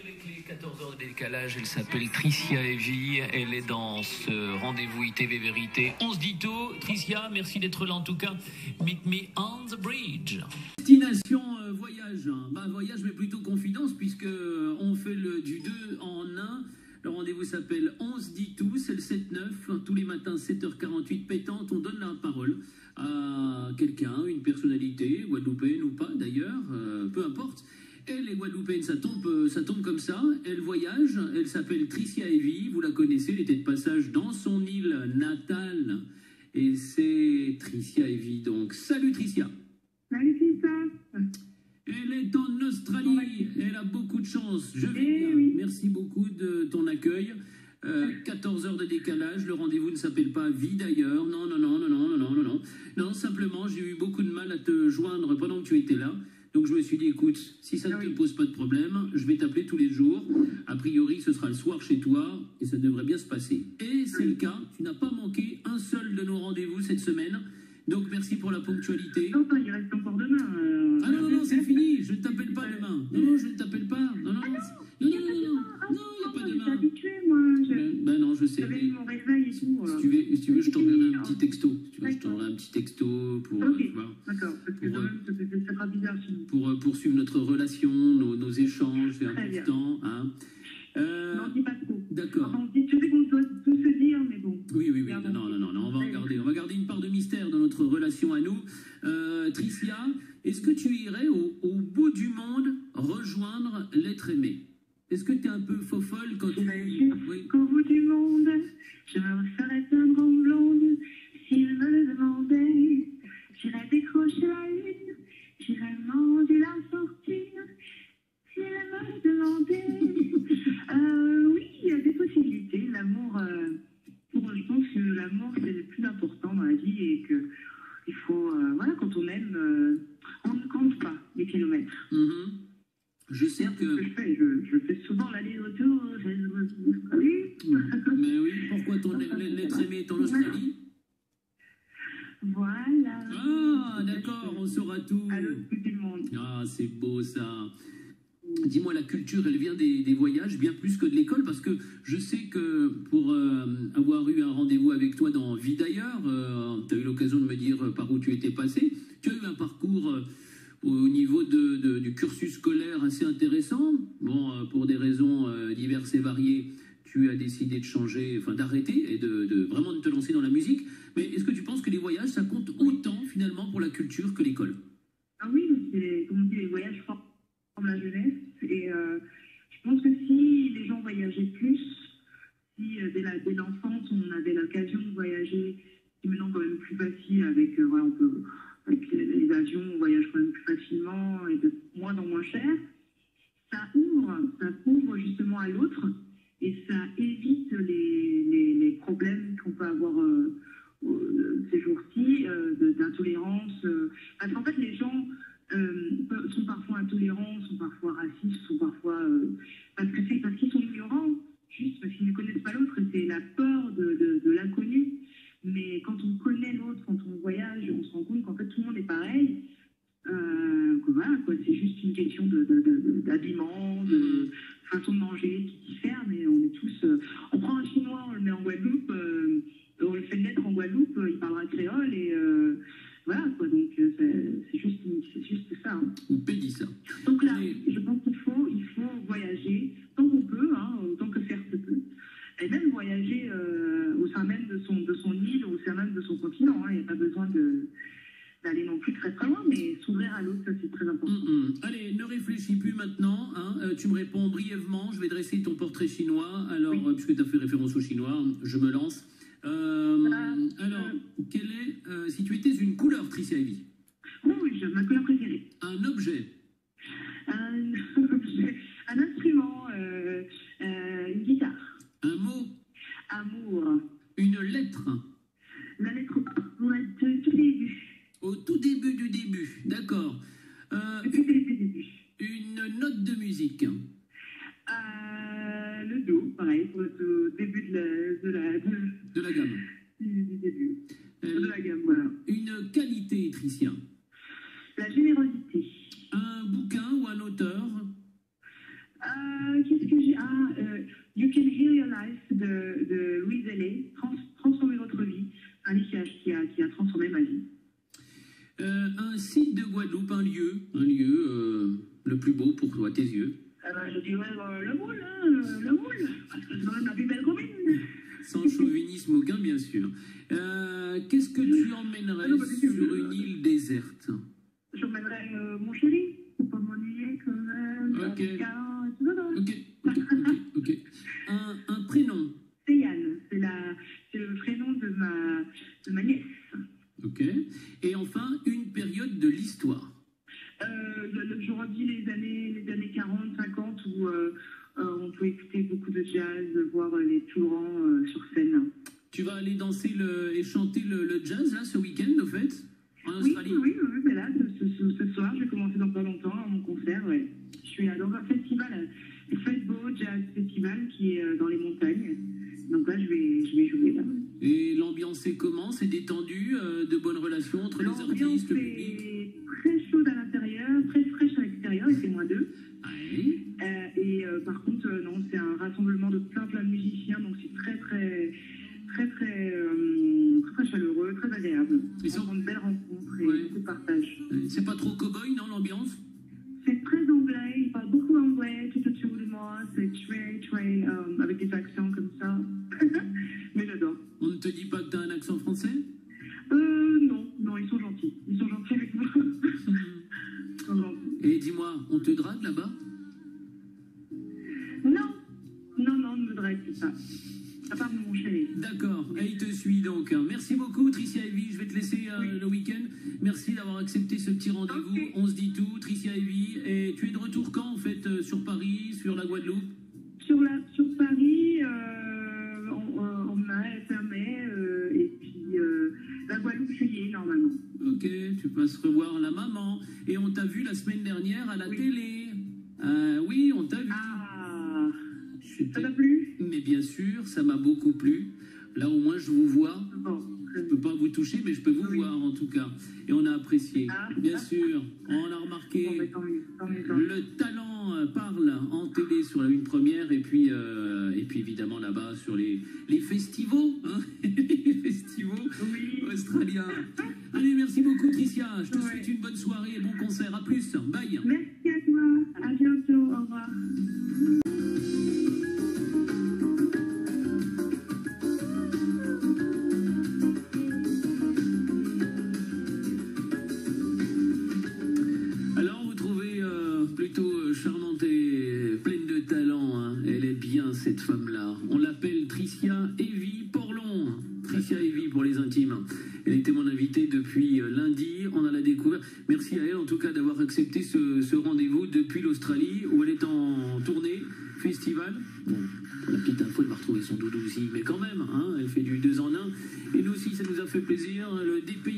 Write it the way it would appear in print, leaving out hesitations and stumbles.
Avec les 14 heures de décalage, elle s'appelle Tricia Evie, elle est dans ce rendez-vous ITV Vérité. On se dit tout. Tricia, merci d'être là en tout cas. Meet me on the bridge. Destination voyage, voyage mais plutôt confidence puisque on fait du 2 en 1. Le rendez-vous s'appelle On se dit tout, c'est le 7-9, tous les matins 7h48 pétante, on donne la parole à quelqu'un, une personnalité, guadeloupéenne ou pas d'ailleurs, peu importe. Elle est guadeloupéenne, ça tombe comme ça. Elle voyage, elle s'appelle Tricia Evie, vous la connaissez, elle était de passage dans son île natale. Et c'est Tricia Evie, donc. Salut Tricia. Salut Tricia. Elle est en Australie, elle a beaucoup de chance. Je vais bien. Oui. Merci beaucoup de ton accueil. 14 heures de décalage, le rendez-vous ne s'appelle pas Vie d'ailleurs. Non, simplement, j'ai eu beaucoup de mal à te joindre pendant que tu étais là. Donc je me suis dit, écoute, si ça ne te pose pas de problème, je vais t'appeler tous les jours. A priori, ce sera le soir chez toi et ça devrait bien se passer. Et c'est le cas, tu n'as pas manqué un seul de nos rendez-vous cette semaine. Donc merci pour la ponctualité. Non, il reste encore demain. Ah non, c'est fini, je ne t'appelle pas demain. Non, je ne t'appelle pas. Non, il n'y a pas demain. Je suis habituée, moi. Ben non, je sais. J'avais eu mon réveil et tout. Si tu veux, je t'enverrai un petit texto. Je t'enverrai un petit texto pour... Ok, d'accord. Parce que quand même, ça sera bizarre sinon. Pour poursuivre notre relation, nos échanges, c'est important. Hein. Non, dis pas trop. D'accord. Enfin, tu sais qu'on doit tout se dire, mais bon. Oui. Non, on va garder une part de mystère dans notre relation à nous. Tricia, est-ce que tu irais au bout du monde rejoindre l'être aimé? Est-ce que tu es un peu faux-folle quand tu... Oui. Qu'au bout du monde, je me ferais un grand blonde. S'il me le demandait, j'irais décrocher la lune, j'irais manger la fortune. S'il me le demandait, oui, il y a des possibilités. L'amour, je pense que l'amour c'est le plus important dans la vie et que il faut, quand on aime, on ne compte pas les kilomètres. Je sais que... Je fais souvent l'aller-retour. Oui. Mais oui, pourquoi l'être aimé est en Australie? Voilà. Ah, d'accord, on saura tout. À l'autre bout du monde. Ah, c'est beau ça. Dis-moi, la culture, elle vient des voyages bien plus que de l'école, parce que je sais que pour avoir eu un rendez-vous avec toi dans Vie d'ailleurs, tu as eu l'occasion de me dire par où tu étais passé. Tu as eu un parcours... au niveau du cursus scolaire assez intéressant. Bon, pour des raisons diverses et variées, tu as décidé de changer, d'arrêter et vraiment de te lancer dans la musique. Mais est-ce que tu penses que les voyages, ça compte autant finalement pour la culture que l'école? Ah oui, comme on dit, les voyages forment la jeunesse. Et je pense que si les gens voyageaient plus, si dès l'enfance on avait l'occasion de voyager, c'est maintenant quand même plus facile avec, avec les avions, on voyage quand même plus facilement et de moins en moins cher. Ça ouvre justement à l'autre et ça évite les problèmes qu'on peut avoir ces jours-ci d'intolérance. Parce qu'en fait, les gens sont parfois intolérants, sont parfois racistes, sont parfois... parce qu'ils sont ignorants, juste parce qu'ils ne connaissent pas l'autre. C'est la peur de l'inconnu. Mais quand on connaît l'autre, quand on voyage, on se rend compte qu'en fait tout le monde est pareil. C'est juste une question d'habillement, de façon de manger qui diffère, mais on est tous... on prend un Chinois, on le met en Guadeloupe, on le fait naître en Guadeloupe, il parlera créole et donc c'est juste ça. Hein. Ou pédit ça. Donc là, je pense qu'il faut voyager tant qu'on peut, autant que faire se peut. Et même voyager au sein même de son île, au sein même de son continent. Il n'y a pas besoin d'aller non plus très très loin, mais s'ouvrir à l'autre, ça c'est très important. Allez, ne réfléchis plus maintenant. Tu me réponds brièvement. Je vais dresser ton portrait chinois. Alors, puisque tu as fait référence au chinois, je me lance. Quelle est, si tu étais une couleur, Tricia Evie? Rouge, ma couleur préférée. Un objet. Un instrument, une guitare. Un mot. Amour. Une lettre. La lettre A, pour être tout début. Au tout début du début, d'accord. Une note de musique. Le Do, pareil, pour être au début de la gamme. Du début. De la gamme, voilà. Une qualité, Tricia. La générosité. Un bouquin ou un auteur. qu'est-ce que j'ai? You Can Heal Your Life de Louise Hay, Transformer votre vie. Un livre qui a transformé ma vie. Un site de Guadeloupe, un lieu le plus beau pour toi, tes yeux. Je dirais le Moule, le Moule, parce que c'est quand même la plus belle commune. Sans chauvinisme aucun, bien sûr. Qu'est-ce que tu emmènerais sur une île déserte? J'emmènerais mon chéri, pour pas m'ennuyer quand même. Ok. Ok. Un prénom? C'est Yann, c'est le prénom de ma nièce. Ok. Et enfin, une période de l'histoire. J'aurais dit les années 40, 50 où on peut écouter beaucoup de jazz, voir les Tourans sur scène. Tu vas aller danser et chanter le jazz là ce week-end au fait en Australie? Oui, mais là ce soir, je vais commencer dans pas longtemps mon concert. Ouais. Je suis dans un festival, le Fedbo Jazz Festival qui est dans les montagnes. Donc là, je vais jouer là. Et l'ambiance est comment? C'est détendu, de bonnes relations entre les artistes, le public? C'est très chaude à l'intérieur, très fraîche à l'extérieur, il fait -2. Ouais. Par contre, non, c'est un rassemblement de plein de musiciens, donc c'est très chaleureux, très agréable. Ils sont de belles rencontres et ouais. beaucoup de partage. C'est pas trop cow-boy, non, l'ambiance? C'est très anglais, ils parlent beaucoup anglais tout autour de moi, c'est très avec des accents comme ça. Mais j'adore. On ne te dit pas que tu as un accent français? Non, ils sont gentils. Ils sont gentils avec moi. Ils sont gentils. Et dis-moi, on te drague là-bas? Non, on ne me drague pas. À part mon chéri. D'accord, et il te suit donc. Merci beaucoup Tricia Heavy, je vais te laisser le week-end. Merci d'avoir accepté ce petit rendez-vous. Okay. On se dit tout, Tricia Heavy. Et tu es de retour quand en fait sur Paris, sur la Guadeloupe? Sur Paris, on m'a fermé et puis la Guadeloupe juillet normalement. Ok, tu passes revoir la maman. Et on t'a vu la semaine dernière à la télé. Oui, on t'a vu. Ah, ça t'a plu? Mais bien sûr, ça m'a beaucoup plu. Là au moins je vous vois. Bon. Je ne peux pas vous toucher, mais je peux vous voir en tout cas. Et on a apprécié. Bien sûr, on a remarqué. Bon, tant mieux. Le talent parle en télé sur la une première et puis évidemment là-bas sur les festivals, hein les festivals australiens. Allez, merci beaucoup Tricia. Je te souhaite une bonne soirée et bon concert. À plus. Bye. Merci à toi. À bientôt. Au revoir. Charmante et pleine de talent, hein. Elle est bien cette femme-là. On l'appelle Tricia Heavy Porlon. Tricia Heavy pour les intimes. Elle était mon invitée depuis lundi. On a la découverte. Merci à elle en tout cas d'avoir accepté ce rendez-vous depuis l'Australie où elle est en tournée, festival. Bon, pour la petite info, elle va retrouver son doudou aussi, mais quand même, hein, elle fait du 2 en 1. Et nous aussi, ça nous a fait plaisir. Le DP